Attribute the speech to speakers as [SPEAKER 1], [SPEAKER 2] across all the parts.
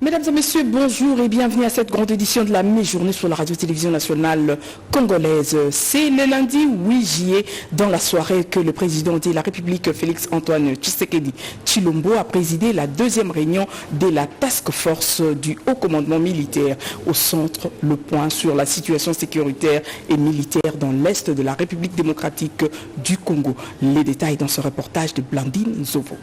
[SPEAKER 1] Mesdames et messieurs, bonjour et bienvenue à cette grande édition de la mi-journée sur la radio-télévision nationale congolaise. C'est le lundi 8 juillet, dans la soirée, que le président de la République, Félix-Antoine Tshisekedi Tshilombo, a présidé la deuxième réunion de la Task Force du Haut Commandement militaire. Au centre, le point sur la situation sécuritaire et militaire dans l'Est de la République démocratique du Congo. Les détails dans ce reportage de Blandine Zovo.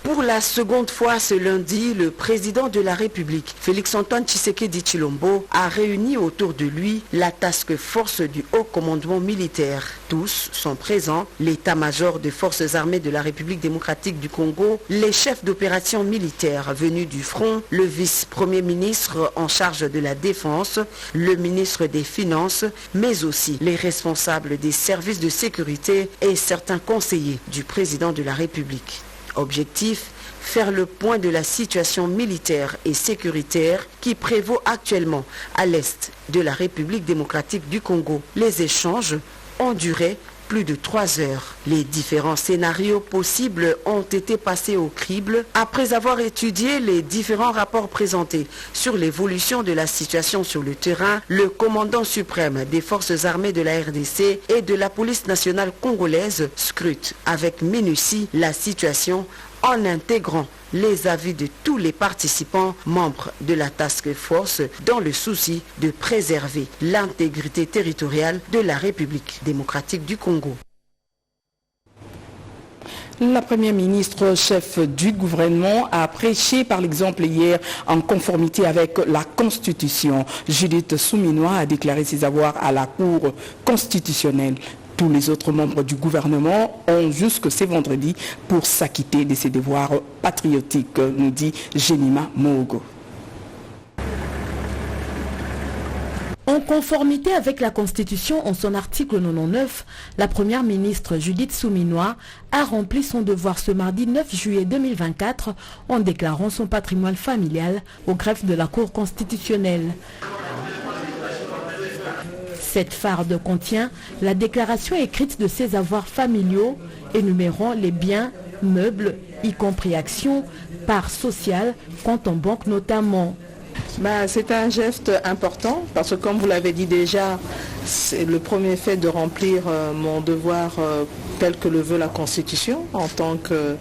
[SPEAKER 2] Pour la seconde fois ce lundi, le président de la République, Félix-Antoine Tshisekedi Tshilombo, a réuni autour de lui la task force du Haut Commandement militaire. Tous sont présents, l'état-major des forces armées de la République démocratique du Congo, les chefs d'opération militaires venus du front, le vice-premier ministre en charge de la défense, le ministre des Finances, mais aussi les responsables des services de sécurité et certains conseillers du président de la République. Objectif, faire le point de la situation militaire et sécuritaire qui prévaut actuellement à l'est de la République démocratique du Congo. Les échanges ont duré plus de 3 heures. Les différents scénarios possibles ont été passés au crible après avoir étudié les différents rapports présentés sur l'évolution de la situation sur le terrain. Le commandant suprême des forces armées de la RDC et de la police nationale congolaise scrute avec minutie la situation en intégrant les avis de tous les participants membres de la Task Force dans le souci de préserver l'intégrité territoriale de la République démocratique du Congo.
[SPEAKER 1] La première ministre, chef du gouvernement, a prêché par l'exemple hier en conformité avec la Constitution. Judith Suminwa a déclaré ses avoirs à la Cour constitutionnelle. Tous les autres membres du gouvernement ont jusque ce vendredi pour s'acquitter de ses devoirs patriotiques, nous dit Jenima Mogo.
[SPEAKER 3] En conformité avec la Constitution, en son article 99, la première ministre Judith Suminwa a rempli son devoir ce mardi 9 juillet 2024 en déclarant son patrimoine familial au greffe de la Cour constitutionnelle. Cette farde contient la déclaration écrite de ses avoirs familiaux, énumérant les biens, meubles, y compris actions, parts sociales, comptes en banque notamment.
[SPEAKER 4] C'est un geste important parce que, comme vous l'avez dit déjà, c'est le premier fait de remplir mon devoir tel que le veut la Constitution en tant que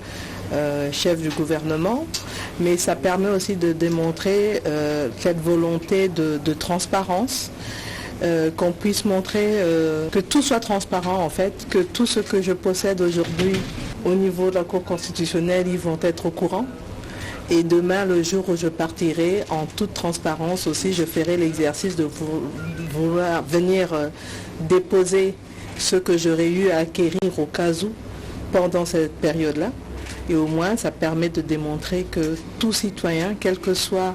[SPEAKER 4] chef du gouvernement, mais ça permet aussi de démontrer cette volonté de transparence. Qu'on puisse montrer que tout soit transparent en fait, que tout ce que je possède aujourd'hui au niveau de la Cour constitutionnelle, ils vont être au courant. Et demain, le jour où je partirai, en toute transparence aussi, je ferai l'exercice de vouloir venir déposer ce que j'aurais eu à acquérir au cas où pendant cette période-là. Et au moins, ça permet de démontrer que tout citoyen, quel que soit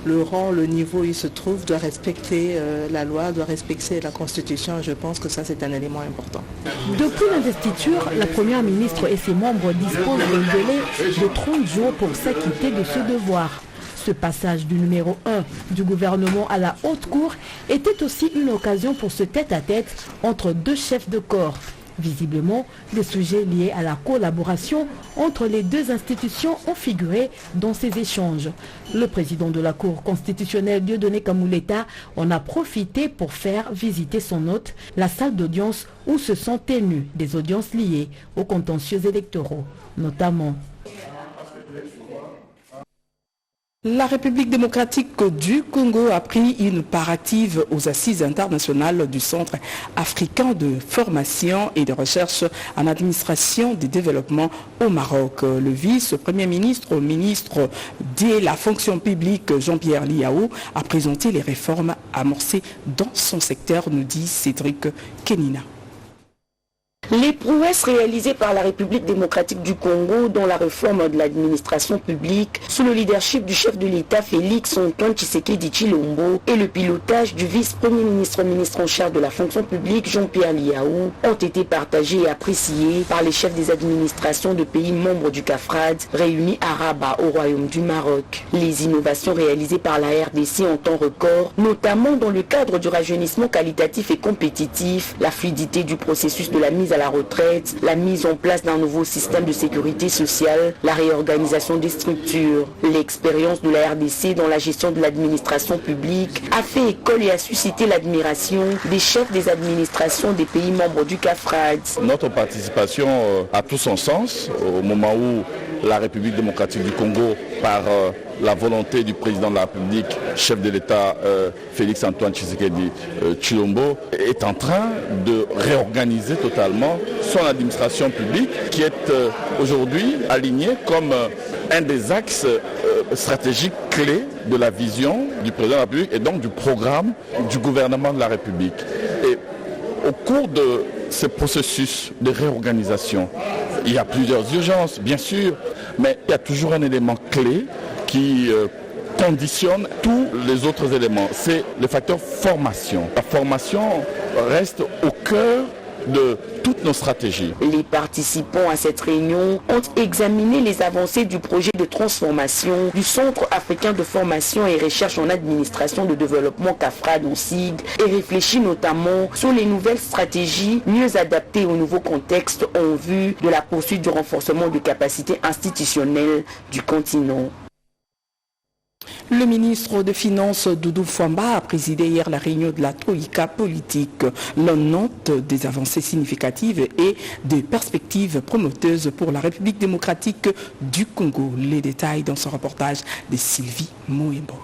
[SPEAKER 4] le rang, le niveau où il se trouve, doit respecter la loi, doit respecter la Constitution. Je pense que ça, c'est un élément important.
[SPEAKER 3] Depuis l'investiture, la première ministre et ses membres disposent d'un délai de 30 jours pour s'acquitter de ce devoir. Ce passage du numéro 1 du gouvernement à la haute cour était aussi une occasion pour ce tête-à-tête entre deux chefs de corps. Visiblement, des sujets liés à la collaboration entre les deux institutions ont figuré dans ces échanges. Le président de la Cour constitutionnelle, Dieudonné Kamuleta, en a profité pour faire visiter son hôte la salle d'audience où se sont tenues des audiences liées aux contentieux électoraux, notamment.
[SPEAKER 1] La République démocratique du Congo a pris une part active aux assises internationales du Centre africain de formation et de recherche en administration du développement au Maroc. Le vice-premier ministre, ministre de la fonction publique, Jean-Pierre Liaou, a présenté les réformes amorcées dans son secteur, nous dit Cédric Kenina.
[SPEAKER 5] Les prouesses réalisées par la République démocratique du Congo dans la réforme de l'administration publique sous le leadership du chef de l'État Félix-Antoine Tshisekedi Tshilombo et le pilotage du vice-premier ministre en charge de la fonction publique Jean-Pierre Liaou ont été partagés et appréciés par les chefs des administrations de pays membres du CAFRAD réunis à Rabat au Royaume du Maroc. Les innovations réalisées par la RDC en temps record, notamment dans le cadre du rajeunissement qualitatif et compétitif, la fluidité du processus de la mise à la retraite, la mise en place d'un nouveau système de sécurité sociale, la réorganisation des structures. L'expérience de la RDC dans la gestion de l'administration publique a fait école et a suscité l'admiration des chefs des administrations des pays membres du CAFRAD.
[SPEAKER 6] Notre participation a tout son sens au moment où la République démocratique du Congo, par la volonté du président de la République, chef de l'État Félix Antoine Tshisekedi Tshilombo, est en train de réorganiser totalement son administration publique qui est aujourd'hui alignée comme un des axes stratégiques clés de la vision du président de la République et donc du programme du gouvernement de la République. Et au cours de ce processus de réorganisation, il y a plusieurs urgences, bien sûr, mais il y a toujours un élément clé qui conditionne tous les autres éléments. C'est le facteur formation. La formation reste au cœur de toutes nos stratégies.
[SPEAKER 5] Les participants à cette réunion ont examiné les avancées du projet de transformation du Centre africain de formation et recherche en administration de développement CAFRAD ou SIG et réfléchi notamment sur les nouvelles stratégies mieux adaptées au nouveau contexte en vue de la poursuite du renforcement des capacités institutionnelles du continent.
[SPEAKER 1] Le ministre des Finances Doudou Fwamba a présidé hier la réunion de la Troïka politique. L'on note des avancées significatives et des perspectives prometteuses pour la République démocratique du Congo. Les détails dans ce reportage de Sylvie Moembo.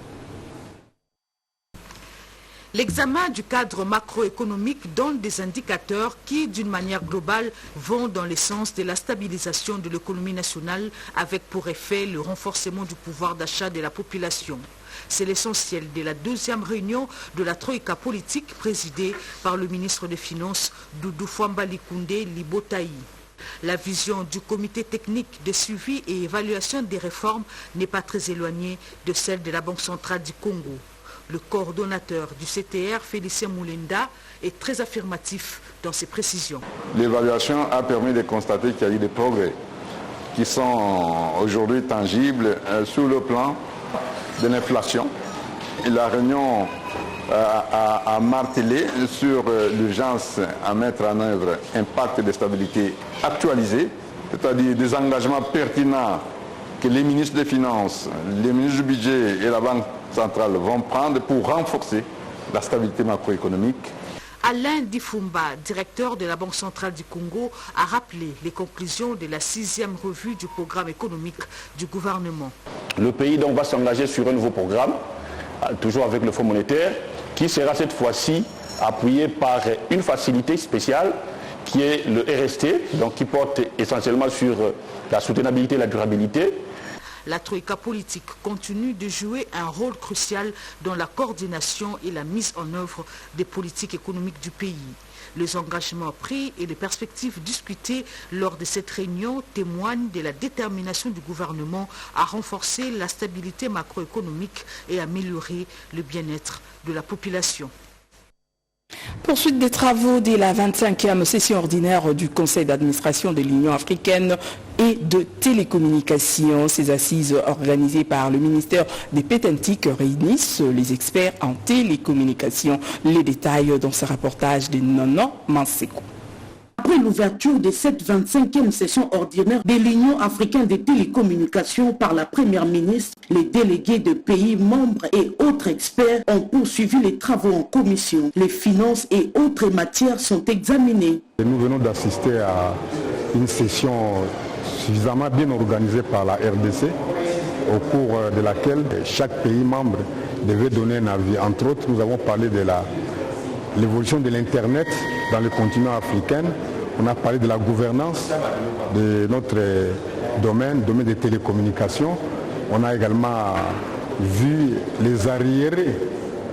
[SPEAKER 7] L'examen du cadre macroéconomique donne des indicateurs qui, d'une manière globale, vont dans le sens de la stabilisation de l'économie nationale avec pour effet le renforcement du pouvoir d'achat de la population. C'est l'essentiel de la deuxième réunion de la Troïka politique présidée par le ministre des Finances Doudou Fwamba Likunde Libotaï. La vision du comité technique de suivi et évaluation des réformes n'est pas très éloignée de celle de la Banque centrale du Congo. Le coordonnateur du CTR, Félicien Moulenda, est très affirmatif dans ses précisions.
[SPEAKER 8] L'évaluation a permis de constater qu'il y a eu des progrès qui sont aujourd'hui tangibles sur le plan de l'inflation. La réunion a martelé sur l'urgence à mettre en œuvre un pacte de stabilité actualisé, c'est-à-dire des engagements pertinents que les ministres des Finances, les ministres du Budget et la Banque centrale vont prendre pour renforcer la stabilité macroéconomique.
[SPEAKER 7] Alain Difumba, directeur de la Banque centrale du Congo, a rappelé les conclusions de la 6e revue du programme économique du gouvernement.
[SPEAKER 9] Le pays donc va s'engager sur un nouveau programme, toujours avec le Fonds monétaire, qui sera cette fois-ci appuyé par une facilité spéciale qui est le RST, donc qui porte essentiellement sur la soutenabilité et la durabilité.
[SPEAKER 7] La Troïka politique continue de jouer un rôle crucial dans la coordination et la mise en œuvre des politiques économiques du pays. Les engagements pris et les perspectives discutées lors de cette réunion témoignent de la détermination du gouvernement à renforcer la stabilité macroéconomique et améliorer le bien-être de la population.
[SPEAKER 1] Poursuite des travaux dès la 25e session ordinaire du Conseil d'administration de l'Union africaine et de télécommunications. Ces assises organisées par le ministère des Pétentique réunissent les experts en télécommunications. Les détails dans ce reportage de Nono Manseko.
[SPEAKER 10] Après l'ouverture de cette 25e session ordinaire de l'Union africaine des télécommunications par la Première ministre, les délégués de pays membres et autres experts ont poursuivi les travaux en commission. Les finances et autres matières sont examinées.
[SPEAKER 11] Nous venons d'assister à une session suffisamment bien organisée par la RDC, au cours de laquelle chaque pays membre devait donner un avis. Entre autres, nous avons parlé de l'évolution de l'Internet dans le continent africain. On a parlé de la gouvernance de notre domaine des télécommunications. On a également vu les arriérés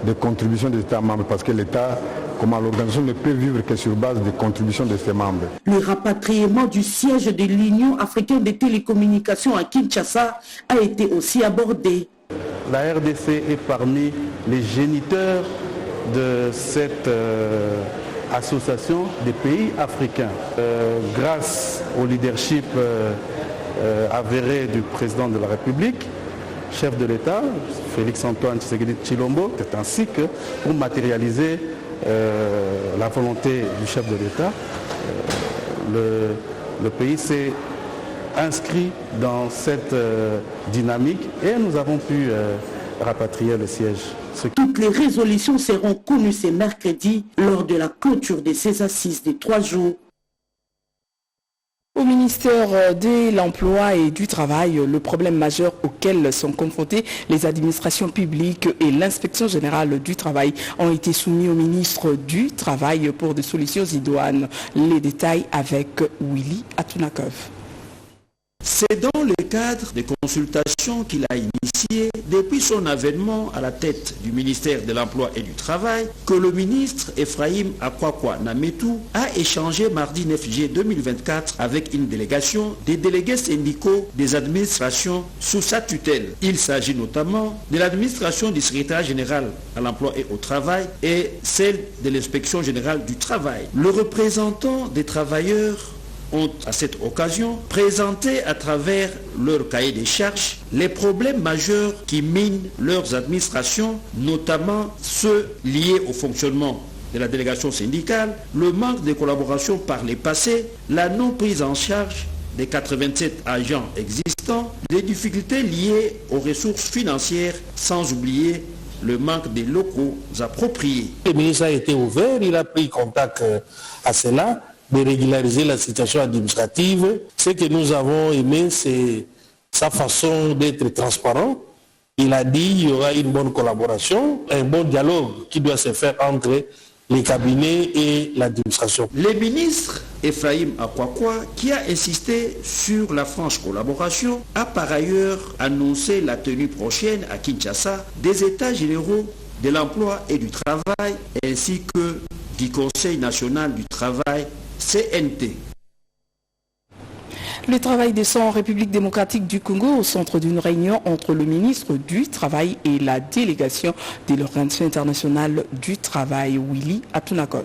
[SPEAKER 11] de contributions des États membres parce que l'État, comment l'organisation ne peut vivre que sur base des contributions de ses membres.
[SPEAKER 10] Le rapatriement du siège de l'Union africaine des télécommunications à Kinshasa a été aussi abordé.
[SPEAKER 12] La RDC est parmi les géniteurs de cette association des pays africains. Grâce au leadership avéré du président de la République, chef de l'État, Félix Antoine Tshisekedi Tshilombo, c'est ainsi que pour matérialiser la volonté du chef de l'État, le pays s'est inscrit dans cette dynamique et nous avons pu rapatrier le siège.
[SPEAKER 10] Toutes les résolutions seront connues ce mercredi lors de la clôture de ces assises de 3 jours.
[SPEAKER 1] Au ministère de l'Emploi et du Travail, le problème majeur auquel sont confrontées les administrations publiques et l'inspection générale du travail ont été soumis au ministre du Travail pour des solutions idoines. Les détails avec Willy Atunakov.
[SPEAKER 13] C'est dans le cadre des consultations qu'il a initiées depuis son avènement à la tête du ministère de l'Emploi et du Travail que le ministre Ephraim Akwakwa Nametou a échangé mardi 9 juillet 2024 avec une délégation des délégués syndicaux des administrations sous sa tutelle. Il s'agit notamment de l'administration du secrétariat général à l'emploi et au travail et celle de l'inspection générale du travail. Le représentant des travailleurs ont à cette occasion présenté à travers leur cahier des charges les problèmes majeurs qui minent leurs administrations, notamment ceux liés au fonctionnement de la délégation syndicale, le manque de collaboration par les passés, la non prise en charge des 87 agents existants, les difficultés liées aux ressources financières, sans oublier le manque de locaux appropriés.
[SPEAKER 14] Le ministre a été ouvert, il a pris contact à cela, de régulariser la situation administrative. Ce que nous avons aimé, c'est sa façon d'être transparent. Il a dit qu'il y aura une bonne collaboration, un bon dialogue qui doit se faire entre les cabinets et l'administration.
[SPEAKER 13] Le ministre Ephraim Akwakwa, qui a insisté sur la franche collaboration, a par ailleurs annoncé la tenue prochaine à Kinshasa des États généraux de l'emploi et du travail ainsi que du Conseil national du travail CNT.
[SPEAKER 1] Le travail descend en République démocratique du Congo au centre d'une réunion entre le ministre du Travail et la délégation de l'Organisation internationale du travail, Willy Atunakov.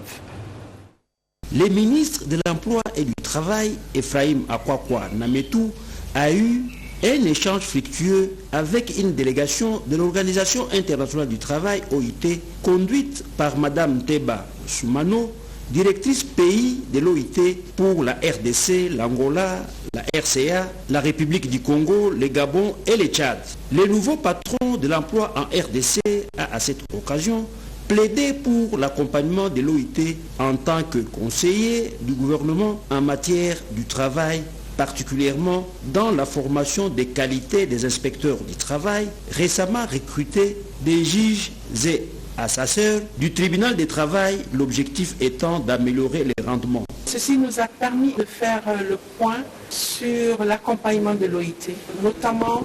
[SPEAKER 13] Le ministre de l'Emploi et du Travail, Ephraim Akwakwa Nametou, a eu un échange fructueux avec une délégation de l'Organisation internationale du travail, OIT, conduite par Mme Teba Soumano, directrice pays de l'OIT pour la RDC, l'Angola, la RCA, la République du Congo, le Gabon et le Tchad. Le nouveau patron de l'emploi en RDC a à cette occasion plaidé pour l'accompagnement de l'OIT en tant que conseiller du gouvernement en matière du travail, particulièrement dans la formation des qualités des inspecteurs du travail, récemment recrutés des juges et assesseurs du tribunal du travail, l'objectif étant d'améliorer les rendements.
[SPEAKER 4] Ceci nous a permis de faire le point sur l'accompagnement de l'OIT, notamment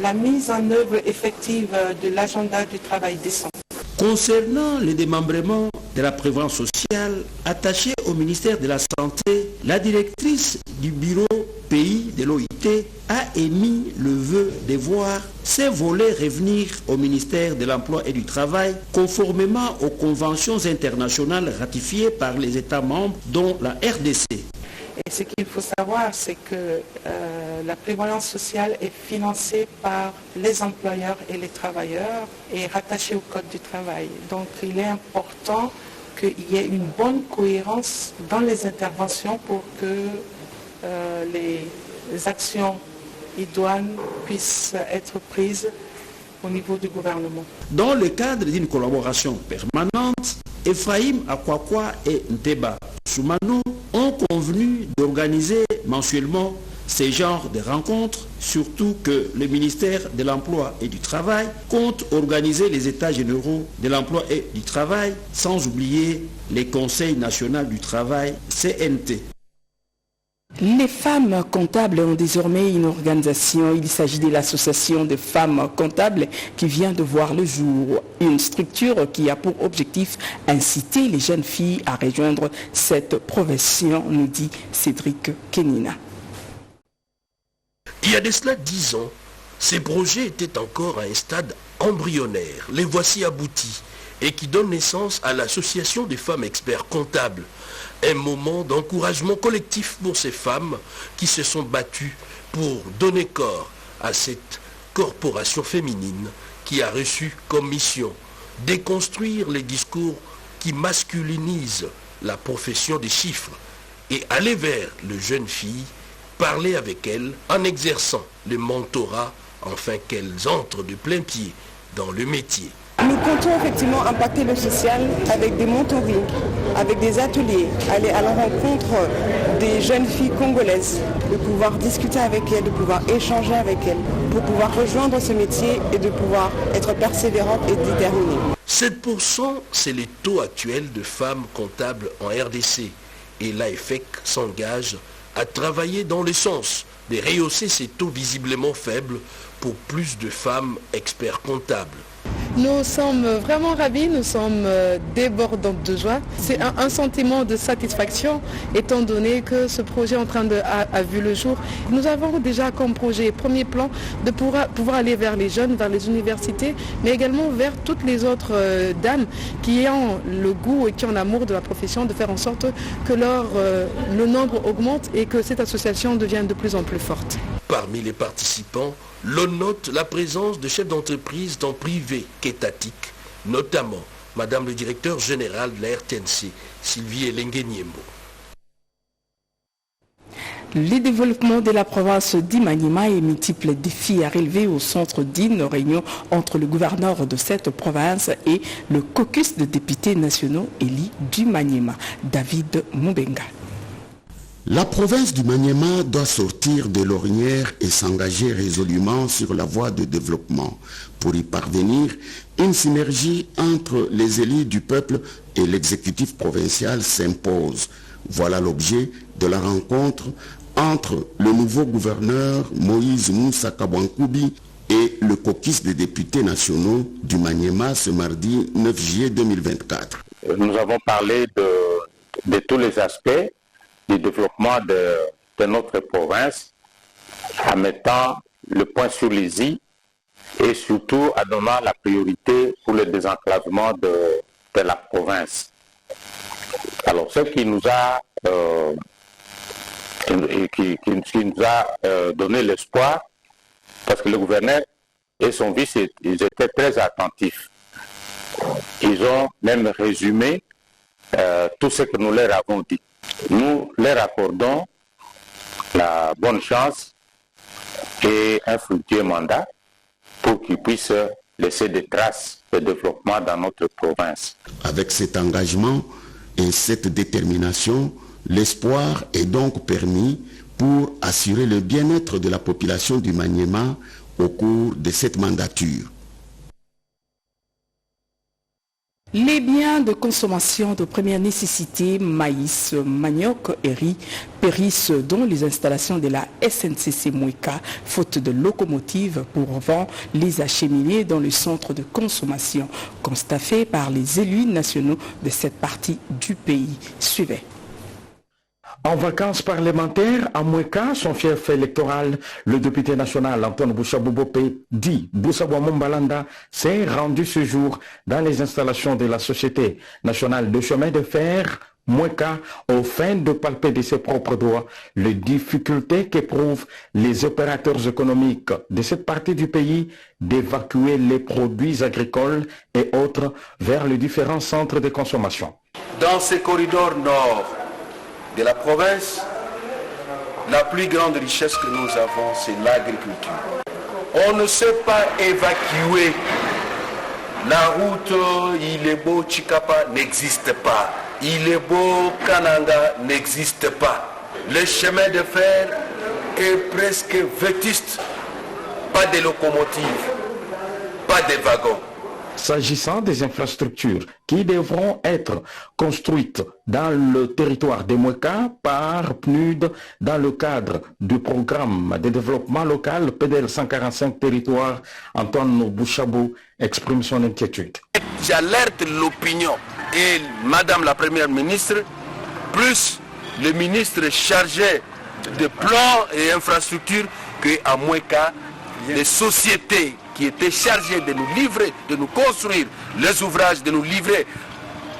[SPEAKER 4] la mise en œuvre effective de l'agenda du travail décent.
[SPEAKER 13] Concernant le démembrement de la prévoyance sociale attachée au ministère de la Santé, la directrice du bureau pays de l'OIT a émis le vœu de voir ces volets revenir au ministère de l'Emploi et du Travail conformément aux conventions internationales ratifiées par les États membres, dont la RDC.
[SPEAKER 4] Et ce qu'il faut savoir, c'est que la prévoyance sociale est financée par les employeurs et les travailleurs et rattachée au Code du travail. Donc il est important qu'il y ait une bonne cohérence dans les interventions pour que les actions idoines puissent être prises au niveau du gouvernement.
[SPEAKER 13] Dans le cadre d'une collaboration permanente, Ephraim Akwakwa et Nteba Soumano ont convenu d'organiser mensuellement ces genres de rencontres, surtout que le ministère de l'Emploi et du Travail compte organiser les États généraux de l'Emploi et du Travail, sans oublier les Conseils nationaux du travail, CNT.
[SPEAKER 1] Les femmes comptables ont désormais une organisation. Il s'agit de l'association des femmes comptables qui vient de voir le jour. Une structure qui a pour objectif inciter les jeunes filles à rejoindre cette profession, nous dit Cédric Kenina.
[SPEAKER 15] Il y a de cela 10 ans, ces projets étaient encore à un stade embryonnaire. Les voici aboutis et qui donnent naissance à l'association des femmes experts comptables. Un moment d'encouragement collectif pour ces femmes qui se sont battues pour donner corps à cette corporation féminine qui a reçu comme mission déconstruire les discours qui masculinisent la profession des chiffres et aller vers les jeunes filles, parler avec elles en exerçant le mentorat afin qu'elles entrent de plein pied dans le métier.
[SPEAKER 16] Nous comptons effectivement impacter le social avec des mentorings, avec des ateliers, aller à la rencontre des jeunes filles congolaises, de pouvoir discuter avec elles, de pouvoir échanger avec elles, pour pouvoir rejoindre ce métier et de pouvoir être persévérante et déterminée.
[SPEAKER 15] 7%, c'est le taux actuel de femmes comptables en RDC et l'AFEC s'engage à travailler dans le sens de rehausser ces taux visiblement faibles pour plus de femmes experts comptables.
[SPEAKER 17] Nous sommes vraiment ravis, nous sommes débordantes de joie. C'est un sentiment de satisfaction étant donné que ce projet a vu le jour. Nous avons déjà comme projet premier plan de pouvoir aller vers les jeunes, vers les universités, mais également vers toutes les autres dames qui ont le goût et qui ont l'amour de la profession, de faire en sorte que le nombre augmente et que cette association devienne de plus en plus forte.
[SPEAKER 15] Parmi les participants, l'on note la présence de chefs d'entreprise dans privé qu'étatique, notamment Madame le directeur général de la RTNC, Sylvie Elengue-Niembo.
[SPEAKER 1] Le développement de la province d'Imanyema et multiples défis à relever au centre d'une réunion entre le gouverneur de cette province et le caucus de députés nationaux élus du Maniema, David Moubenga.
[SPEAKER 18] La province du Maniema doit sortir de l'ornière et s'engager résolument sur la voie de développement. Pour y parvenir, une synergie entre les élus du peuple et l'exécutif provincial s'impose. Voilà l'objet de la rencontre entre le nouveau gouverneur Moïse Moussa Kabwankoubi et le caucus des députés nationaux du Maniema ce mardi 9 juillet 2024.
[SPEAKER 19] Nous avons parlé de tous les aspects du développement de notre province en mettant le point sur les i et surtout en donnant la priorité pour le désenclavement de la province. Alors ce qui nous a donné l'espoir, parce que le gouverneur et son vice, ils étaient très attentifs. Ils ont même résumé tout ce que nous leur avons dit. Nous leur accordons la bonne chance et un fructueux mandat pour qu'ils puissent laisser des traces de développement dans notre province.
[SPEAKER 18] Avec cet engagement et cette détermination, l'espoir est donc permis pour assurer le bien-être de la population du Maniema au cours de cette mandature.
[SPEAKER 1] Les biens de consommation de première nécessité, maïs, manioc et riz, périssent dans les installations de la SNCC Mouika, faute de locomotives pouvant les acheminer dans le centre de consommation, constaté par les élus nationaux de cette partie du pays. Suivez.
[SPEAKER 20] En vacances parlementaires à Mouika, son fief électoral, le député national Antoine Bouchabou-Bopé, dit Boussabouamombalanda, s'est rendu ce jour dans les installations de la Société nationale de chemin de fer Mouika, aux fins de palper de ses propres doigts les difficultés qu'éprouvent les opérateurs économiques de cette partie du pays d'évacuer les produits agricoles et autres vers les différents centres de consommation.
[SPEAKER 21] Dans ces corridors nord de la province, la plus grande richesse que nous avons, c'est l'agriculture. On ne sait pas évacuer. La route Ilebo-Chikapa n'existe pas. Ilebo-Kananga n'existe pas. Le chemin de fer est presque vétuste. Pas de locomotives, pas de wagons.
[SPEAKER 20] S'agissant des infrastructures qui devront être construites dans le territoire de Mouika par PNUD dans le cadre du programme de développement local PDL 145 territoires, Antoine Bouchabou exprime son inquiétude.
[SPEAKER 21] J'alerte l'opinion et Madame la Première ministre, plus le ministre chargé de plans et infrastructures, qu'à Mouika, les sociétés qui étaient chargées de nous livrer, de nous construire les ouvrages, de nous livrer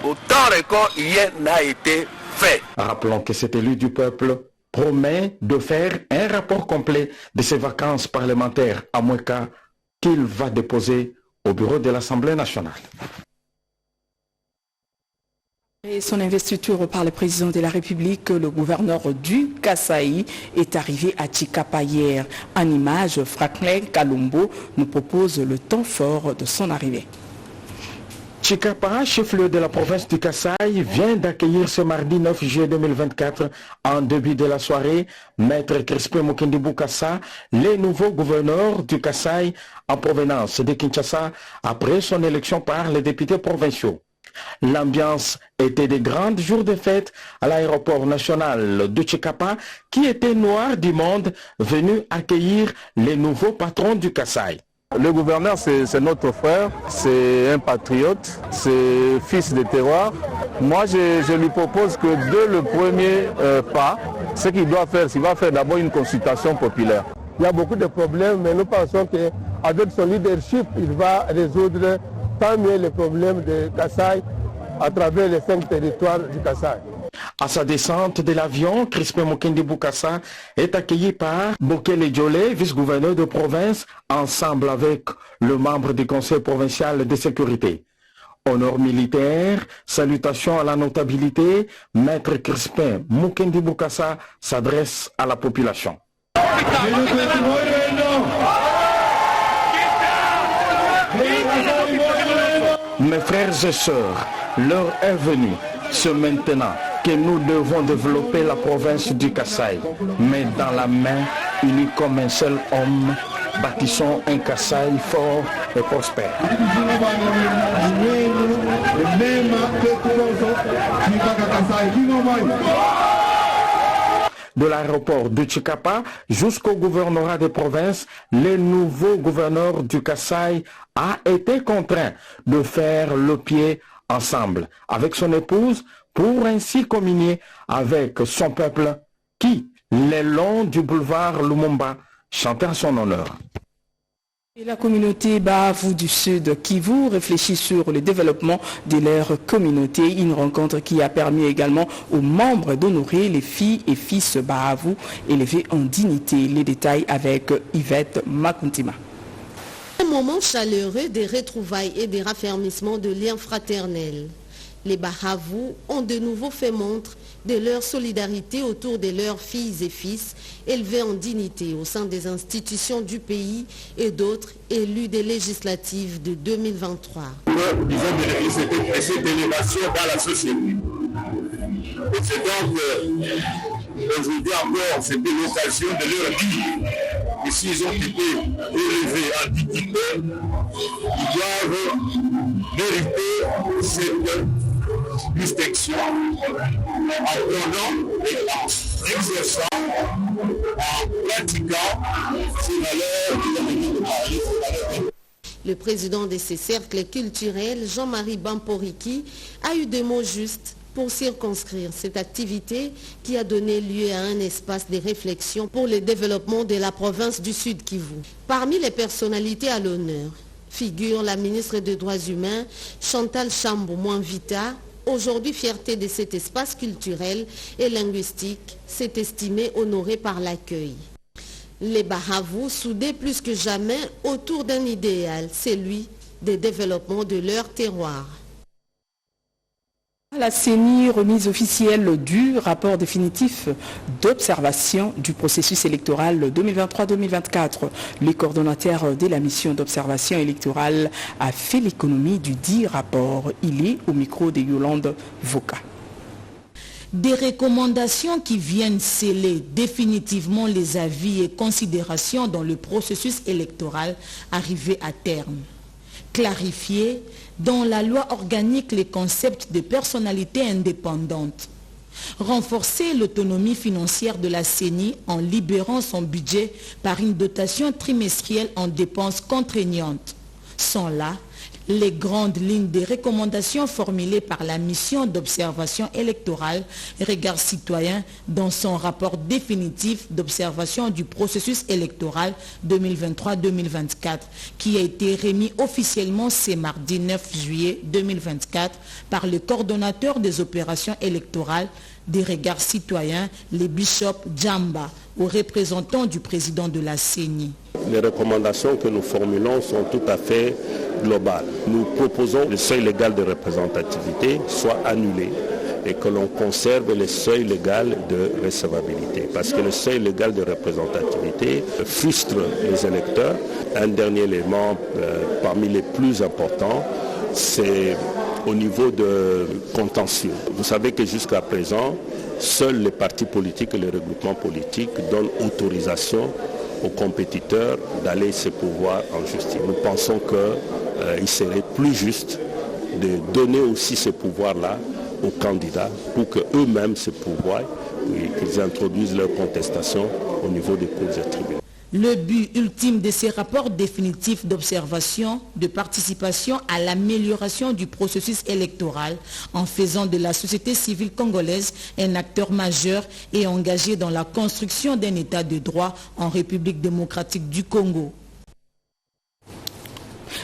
[SPEAKER 21] au temps record, rien n'a été fait.
[SPEAKER 20] Rappelons que cet élu du peuple promet de faire un rapport complet de ses vacances parlementaires à Mouika qu'il va déposer au bureau de l'Assemblée nationale.
[SPEAKER 1] Et son investiture par le président de la République, le gouverneur du Kasaï est arrivé à Tshikapa hier. En image, Franklin Kalumbo nous propose le temps fort de son arrivée.
[SPEAKER 20] Tshikapa, chef-lieu de la province du Kasaï, vient d'accueillir ce mardi 9 juillet 2024, en début de la soirée, Maître Crispin Mukendi Bokassa, le nouveau gouverneur du Kasaï en provenance de Kinshasa, après son élection par les députés provinciaux. L'ambiance était des grands jours de fête à l'aéroport national de Tshikapa, qui était noir du monde, venu accueillir les nouveaux patrons du Kasaï.
[SPEAKER 2] Le gouverneur, c'est notre frère, c'est un patriote, c'est fils de terroir. Moi, je lui propose que dès le premier pas, ce qu'il doit faire, c'est qu'il va faire d'abord une consultation populaire.
[SPEAKER 22] Il y a beaucoup de problèmes, mais nous pensons qu'avec son leadership, il va résoudre tant mieux les problèmes de Kasaï à travers les 5 territoires du Kasaï.
[SPEAKER 20] À sa descente de l'avion, Crispin Mukendi Bokassa est accueilli par Bokele Djolé, vice-gouverneur de province, ensemble avec le membre du conseil provincial de sécurité. Honneur militaire, salutations à la notabilité, Maître Crispin Mukendi Bokassa s'adresse à la population. Mes frères et sœurs, l'heure est venue, c'est maintenant que nous devons développer la province du Kasaï, mais dans la main, unis comme un seul homme, bâtissons un Kasaï fort et prospère. De l'aéroport de Tshikapa jusqu'au gouvernorat des provinces, le nouveau gouverneur du Kasaï a été contraint de faire le pied ensemble avec son épouse pour ainsi communier avec son peuple qui, le long du boulevard Lumumba, chantait en son honneur.
[SPEAKER 1] Et la communauté Bahavu du Sud Kivu réfléchit sur le développement de leur communauté. Une rencontre qui a permis également aux membres d'honorer les filles et fils Bahavu élevés en dignité. Les détails avec Yvette Makuntima.
[SPEAKER 23] Un moment chaleureux des retrouvailles et des raffermissements de liens fraternels. Les Bahavu ont de nouveau fait montre de leur solidarité autour de leurs filles et fils élevés en dignité au sein des institutions du pays et d'autres élus des législatives de 2023.
[SPEAKER 24] Ils ont bénéficié cette élévation dans la société. Et c'est donc aujourd'hui encore, c'était l'occasion de leur dire que s'ils ont été élevés en dignité, ils doivent mériter cette distinction en donnant et en exerçant, en pratiquant ces valeurs.
[SPEAKER 23] Le président de ces cercles culturels, Jean-Marie Bamporiki, a eu des mots justes pour circonscrire cette activité qui a donné lieu à un espace de réflexion pour le développement de la province du Sud Kivu. Parmi les personnalités à l'honneur figure la ministre des Droits humains, Chantal Chambou-Mouanvita. Aujourd'hui, fierté de cet espace culturel et linguistique, s'est estimée honorée par l'accueil. Les Bahavu, soudés plus que jamais autour d'un idéal, celui des développements de leur terroir.
[SPEAKER 1] La CENI, remise officielle du rapport définitif d'observation du processus électoral 2023-2024. Le coordonnateur de la mission d'observation électorale a fait l'économie du dit rapport. Il est au micro de Yolande Voka.
[SPEAKER 25] Des recommandations qui viennent sceller définitivement les avis et considérations dans le processus électoral arrivé à terme. Clarifier dans la loi organique les concepts de personnalité indépendante. Renforcer l'autonomie financière de la CENI en libérant son budget par une dotation trimestrielle en dépenses contraignantes. Sans là, les grandes lignes des recommandations formulées par la mission d'observation électorale Regard Citoyen dans son rapport définitif d'observation du processus électoral 2023-2024 qui a été remis officiellement ce mardi 9 juillet 2024 par le coordonnateur des opérations électorales des Regards Citoyens, les Bishop Djamba aux représentants du président de la CENI.
[SPEAKER 14] Les recommandations que nous formulons sont tout à fait globales. Nous proposons que le seuil légal de représentativité soit annulé et que l'on conserve le seuil légal de recevabilité. Parce que le seuil légal de représentativité frustre les électeurs. Un dernier élément parmi les plus importants, c'est au niveau de contentieux. Vous savez que jusqu'à présent, seuls les partis politiques et les regroupements politiques donnent autorisation aux compétiteurs d'aller se pourvoir en justice. Nous pensons qu'il serait plus juste de donner aussi ce pouvoir-là aux candidats pour qu'eux-mêmes se pourvoient et qu'ils introduisent leur contestation au niveau des cours et tribunaux.
[SPEAKER 25] Le but ultime de ces rapports définitifs d'observation, de participation à l'amélioration du processus électoral en faisant de la société civile congolaise un acteur majeur et engagé dans la construction d'un état de droit en République démocratique du Congo.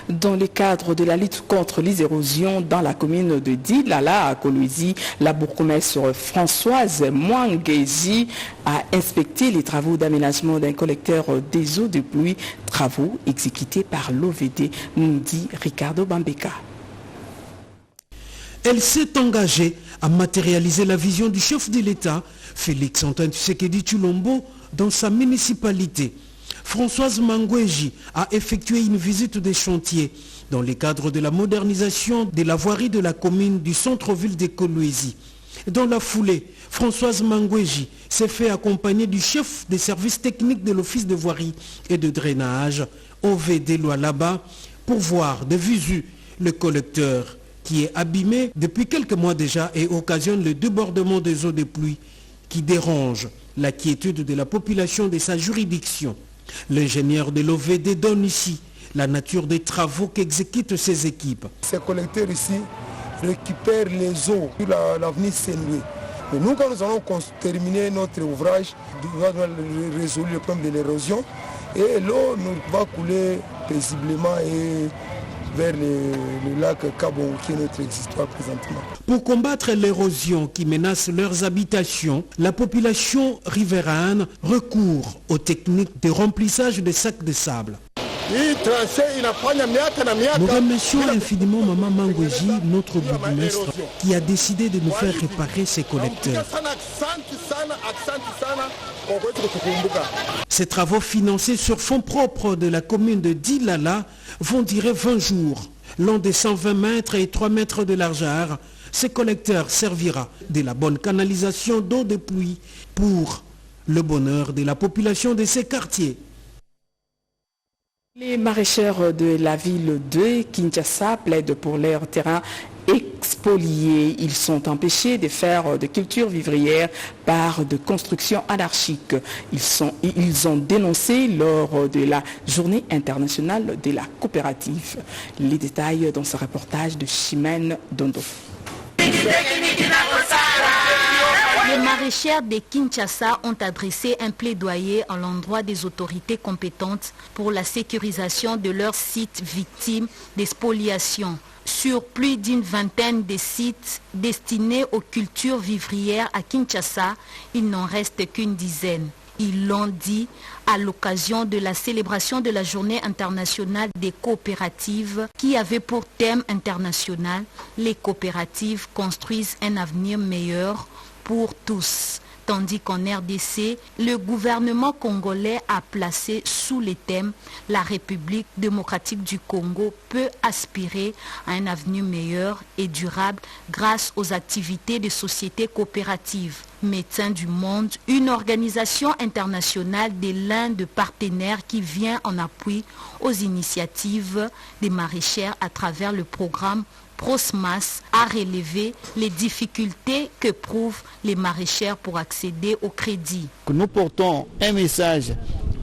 [SPEAKER 1] Dans le cadre de la lutte contre les érosions dans la commune de Dilala à Kolwezi, la bourgmestre Françoise Mwangezi a inspecté les travaux d'aménagement d'un collecteur des eaux de pluie, travaux exécutés par l'OVD, nous dit Ricardo Bambeka.
[SPEAKER 3] Elle s'est engagée à matérialiser la vision du chef de l'État, Félix Antoine Tshisekedi Tshilombo, dans sa municipalité. Françoise Mangweji a effectué une visite des chantiers dans le cadre de la modernisation de la voirie de la commune du centre-ville de Kolwezi. Dans la foulée, Françoise Mangweji s'est fait accompagner du chef des services techniques de l'office de voirie et de drainage, OVD Lualaba, pour voir de visu le collecteur qui est abîmé depuis quelques mois déjà et occasionne le débordement des eaux de pluie qui dérange la quiétude de la population de sa juridiction. L'ingénieur de l'OVD donne ici la nature des travaux qu'exécutent ces équipes.
[SPEAKER 22] Ces collecteurs ici récupèrent les eaux sur l'avenue Saint-Louis. Et nous, quand nous allons terminer notre ouvrage, nous allons résoudre le problème de l'érosion et l'eau va couler paisiblement et vers le lac Kabon qui est notre existtoire présentement.
[SPEAKER 3] Pour combattre l'érosion qui menace leurs habitations, la population riveraine recourt aux techniques de remplissage des sacs de sable. Nous remercions infiniment Maman Mangweji, notre bourgmestre, qui a décidé de nous faire réparer ces collecteurs. Ces travaux financés sur fonds propres de la commune de Dilala vont durer 20 jours. Long de 120 mètres et 3 mètres de largeur, ce collecteur servira de la bonne canalisation d'eau de pluie pour le bonheur de la population de ces quartiers.
[SPEAKER 1] Les maraîchers de la ville de Kinshasa plaident pour leurs terrains expoliés. Ils sont empêchés de faire de culture vivrière par de constructions anarchiques. Ils ont dénoncé lors de la journée internationale de la coopérative. Les détails dans ce reportage de Chimène Dondo.
[SPEAKER 5] Les maraîchers de Kinshasa ont adressé un plaidoyer à l'endroit des autorités compétentes pour la sécurisation de leurs sites victimes des spoliations. Sur plus d'une vingtaine de sites destinés aux cultures vivrières à Kinshasa, il n'en reste qu'une dizaine. Ils l'ont dit à l'occasion de la célébration de la Journée internationale des coopératives qui avait pour thème international « Les coopératives construisent un avenir meilleur pour tous ». Tandis qu'en RDC, le gouvernement congolais a placé sous les thèmes « La République démocratique du Congo peut aspirer à un avenir meilleur et durable grâce aux activités des sociétés coopératives ». Médecins du Monde, une organisation internationale de l'un des partenaires qui vient en appui aux initiatives des maraîchers à travers le programme Prosmas, a relevé les difficultés que prouvent les maraîchers pour accéder au crédit.
[SPEAKER 6] Nous portons un message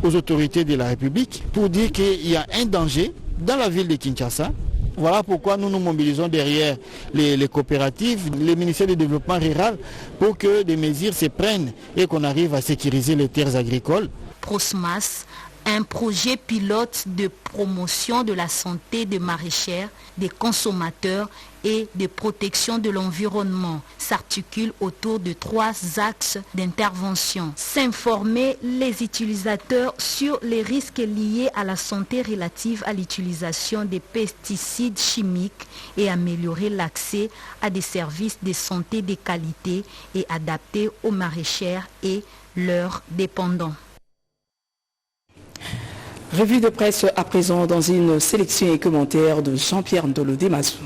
[SPEAKER 6] aux autorités de la République pour dire qu'il y a un danger dans la ville de Kinshasa. Voilà pourquoi nous nous mobilisons derrière les coopératives, les ministères du développement rural pour que des mesures se prennent et qu'on arrive à sécuriser les terres agricoles.
[SPEAKER 5] Prosmas Un projet pilote de promotion de la santé des maraîchères, des consommateurs et de protection de l'environnement s'articule autour de 3 axes d'intervention. S'informer les utilisateurs sur les risques liés à la santé relative à l'utilisation des pesticides chimiques et améliorer l'accès à des services de santé de qualité et adaptés aux maraîchères et leurs dépendants.
[SPEAKER 1] Revue de presse à présent dans une sélection et commentaire de Jean-Pierre Ndolo Demazou.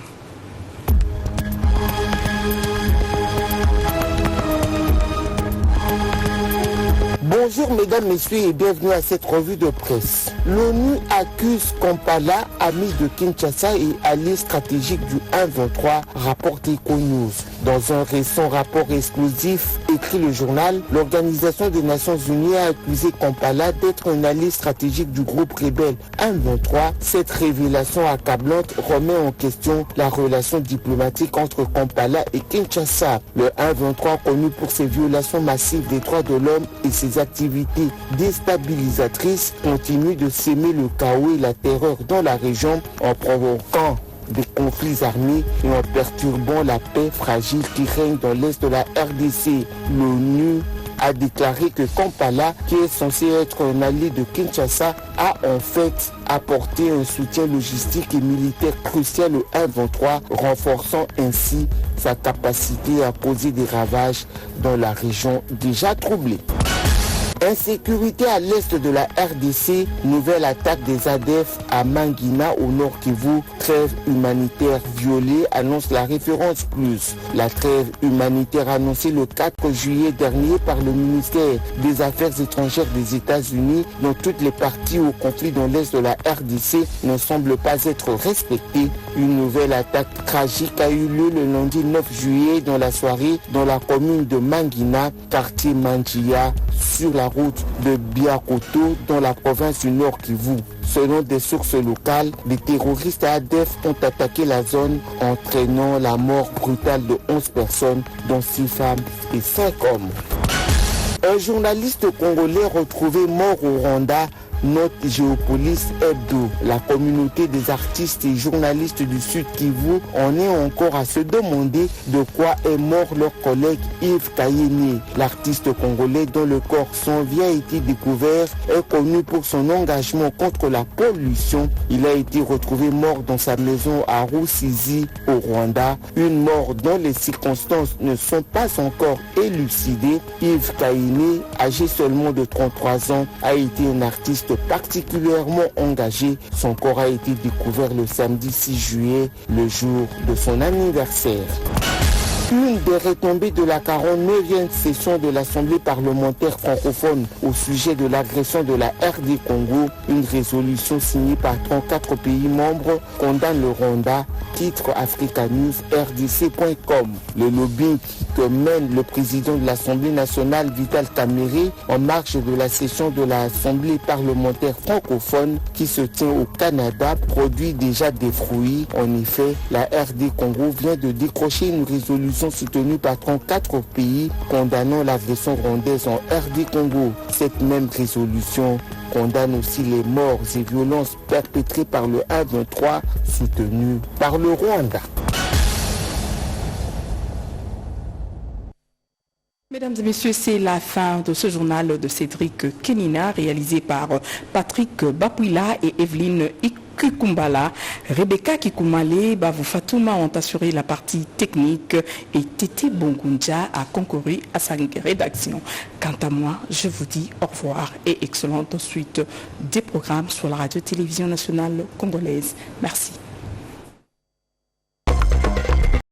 [SPEAKER 7] Bonjour mesdames, messieurs et bienvenue à cette revue de presse. L'ONU accuse Kampala, ami de Kinshasa et allié stratégique du 1-23, rapporte Econews. Dans un récent rapport exclusif, écrit le journal, l'Organisation des Nations Unies a accusé Kampala d'être un allié stratégique du groupe rebelle 1-23. Cette révélation accablante remet en question la relation diplomatique entre Kampala et Kinshasa. Le 1-23, connu pour ses violations massives des droits de l'homme et ses activités déstabilisatrices, continue de s'aimer le chaos et la terreur dans la région en provoquant des conflits armés et en perturbant la paix fragile qui règne dans l'est de la RDC. L'ONU a déclaré que Kampala, qui est censé être un allié de Kinshasa, a en fait apporté un soutien logistique et militaire crucial au 1-23, renforçant ainsi sa capacité à causer des ravages dans la région déjà troublée. Insécurité à l'est de la RDC, nouvelle attaque des ADF à Mangina au nord Kivu, trêve humanitaire violée, annonce la référence plus. La trêve humanitaire annoncée le 4 juillet dernier par le ministère des Affaires étrangères des États-Unis dans toutes les parties au conflit dans l'est de la RDC ne semble pas être respectée. Une nouvelle attaque tragique a eu lieu le lundi 9 juillet dans la soirée dans la commune de Mangina, quartier Manjia, sur la route de Biakoto dans la province du Nord Kivu. Selon des sources locales, les terroristes ADF ont attaqué la zone, entraînant la mort brutale de 11 personnes, dont 6 femmes et 5 hommes. Un journaliste congolais retrouvé mort au Rwanda, note Géopolis Hebdo. La communauté des artistes et journalistes du Sud Kivu en est encore à se demander de quoi est mort leur collègue Yves Kayeni. L'artiste congolais dont le corps sans vie a été découvert est connu pour son engagement contre la pollution. Il a été retrouvé mort dans sa maison à Rusizi au Rwanda. Une mort dont les circonstances ne sont pas encore élucidées. Yves Kayeni, âgé seulement de 33 ans, a été un artiste particulièrement engagé. Son corps a été découvert le samedi 6 juillet, le jour de son anniversaire. Une des retombées de la 49e session de l'Assemblée parlementaire francophone au sujet de l'agression de la RD Congo, une résolution signée par 34 pays membres condamne le Rwanda, titre Africa News RDC.com. Le lobbying que mène le président de l'Assemblée nationale Vital Kamerhe en marge de la session de l'Assemblée parlementaire francophone qui se tient au Canada produit déjà des fruits. En effet, la RD Congo vient de décrocher une résolution soutenue par 34 pays condamnant l'agression rwandaise en RD Congo. Cette même résolution condamne aussi les morts et violences perpétrées par le 1-23 soutenu par le Rwanda.
[SPEAKER 1] Mesdames et messieurs, c'est la fin de ce journal de Cédric Kenina réalisé par Patrick Bapouila et Evelyne Kikumbala. Rebecca Kikumale, Bavou Fatouma ont assuré la partie technique et Tété Bongunja a concouru à sa rédaction. Quant à moi, je vous dis au revoir et excellente suite des programmes sur la radio-télévision nationale congolaise. Merci.